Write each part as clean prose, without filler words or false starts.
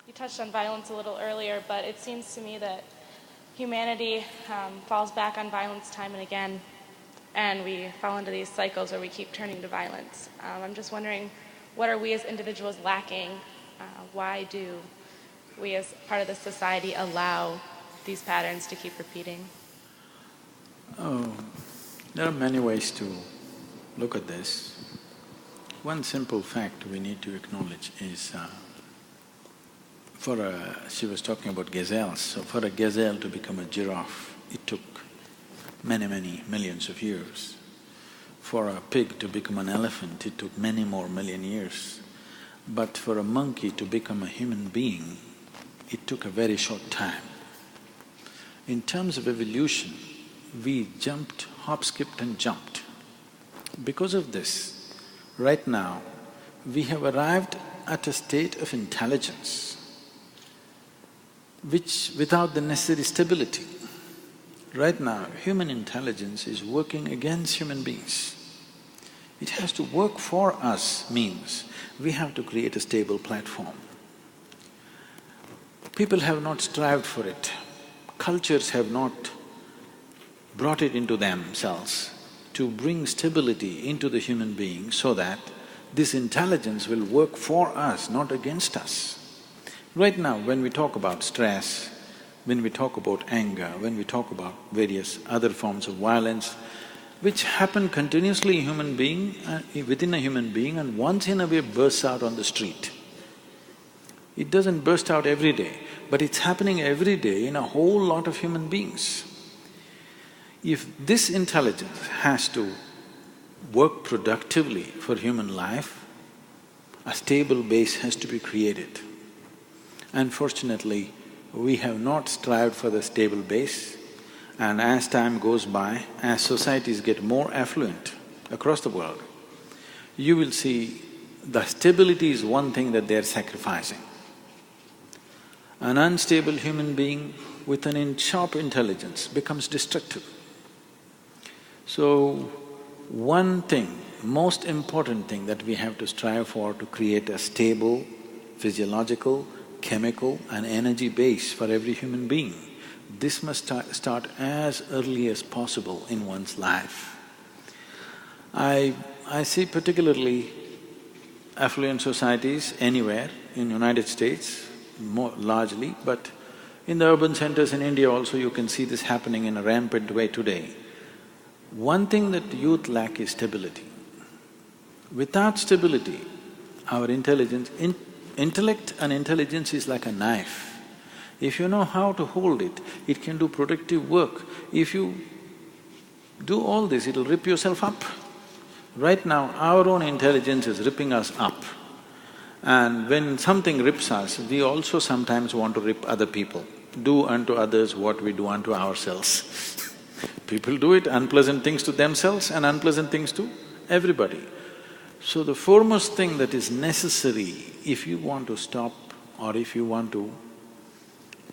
You touched on violence a little earlier, but it seems to me that humanity falls back on violence time and again, and we fall into these cycles where we keep turning to violence. I'm just wondering, what are we as individuals lacking? Why do we as part of the society allow these patterns to keep repeating? Oh, there are many ways to look at this. One simple fact we need to acknowledge is, she was talking about gazelles, so for a gazelle to become a giraffe, it took many, many millions of years. For a pig to become an elephant, it took many more million years. But for a monkey to become a human being, it took a very short time. In terms of evolution, we jumped, hop, skipped and jumped. Because of this, right now, we have arrived at a state of intelligence which without the necessary stability. Right now, human intelligence is working against human beings. It has to work for us means we have to create a stable platform. People have not strived for it, cultures have not brought it into themselves to bring stability into the human being so that this intelligence will work for us, not against us. Right now, when we talk about stress, when we talk about anger, when we talk about various other forms of violence, which happen continuously in human being, within a human being and once in a way bursts out on the street. It doesn't burst out every day, but it's happening every day in a whole lot of human beings. If this intelligence has to work productively for human life, a stable base has to be created. Unfortunately, we have not strived for the stable base, and as time goes by, as societies get more affluent across the world, you will see the stability is one thing that they're sacrificing. An unstable human being with an sharp intelligence becomes destructive. So, one thing, most important thing that we have to strive for to create a stable physiological, chemical and energy base for every human being. This must start as early as possible in one's life. I see particularly affluent societies anywhere, in United States more largely, but in the urban centers in India also you can see this happening in a rampant way today. One thing that youth lack is stability. Without stability, our intellect and intelligence is like a knife. If you know how to hold it, it can do productive work. If you do all this, it'll rip yourself up. Right now, our own intelligence is ripping us up. And when something rips us, we also sometimes want to rip other people. Do unto others what we do unto ourselves. People do it, unpleasant things to themselves and unpleasant things to everybody. So the foremost thing that is necessary if you want to stop or if you want to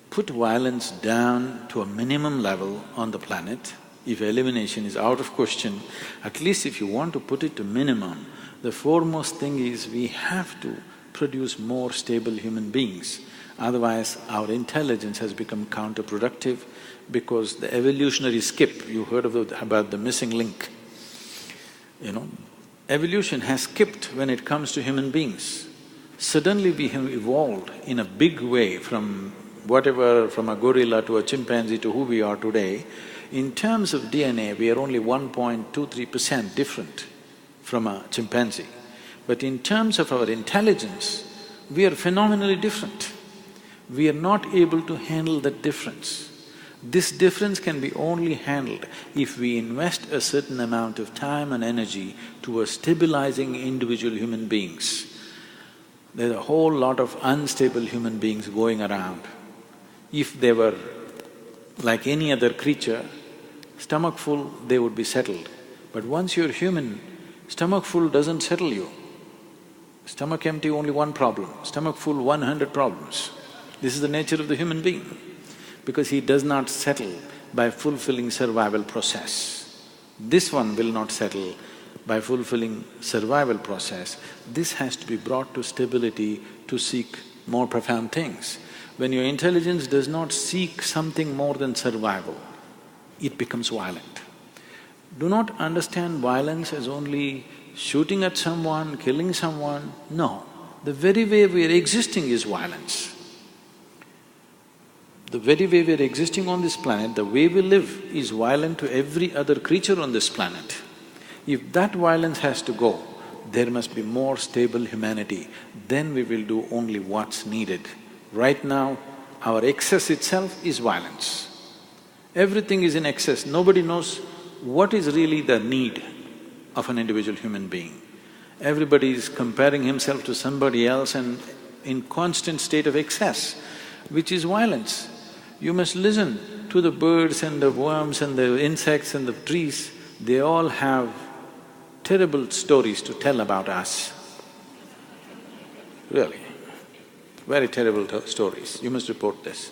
put violence down to a minimum level on the planet, if elimination is out of question, at least if you want to put it to minimum, the foremost thing is we have to produce more stable human beings. Otherwise, our intelligence has become counterproductive because the evolutionary skip, you heard about the missing link, evolution has skipped when it comes to human beings. Suddenly we have evolved in a big way from a gorilla to a chimpanzee to who we are today. In terms of DNA, we are only 1.23% different from a chimpanzee. But in terms of our intelligence, we are phenomenally different. We are not able to handle that difference. This difference can be only handled if we invest a certain amount of time and energy towards stabilizing individual human beings. There's a whole lot of unstable human beings going around. If they were like any other creature, stomach full, they would be settled. But once you're human, stomach full doesn't settle you. Stomach empty, only one problem, stomach full, 100 problems. This is the nature of the human being, because he does not settle by fulfilling survival process. This one will not settle by fulfilling survival process. This has to be brought to stability to seek more profound things. When your intelligence does not seek something more than survival, it becomes violent. Do not understand violence as only shooting at someone, killing someone. No, the very way we are existing is violence. The very way we are existing on this planet, the way we live is violent to every other creature on this planet. If that violence has to go, there must be more stable humanity, then we will do only what's needed. Right now, our excess itself is violence. Everything is in excess, nobody knows what is really the need of an individual human being. Everybody is comparing himself to somebody else and in constant state of excess, which is violence. You must listen to the birds and the worms and the insects and the trees, they all have terrible stories to tell about us. Really, very terrible stories. You must report this.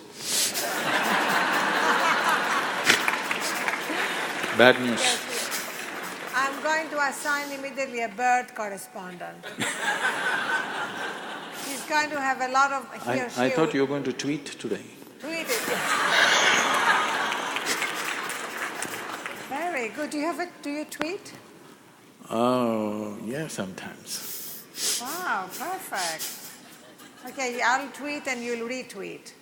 Bad news. I'm going to assign immediately a bird correspondent. He's going to have a lot of… I thought you were going to tweet today. Tweet it, yes. Very good. Do you tweet? Oh, yeah, sometimes. Wow, perfect. Okay, I'll tweet and you'll retweet.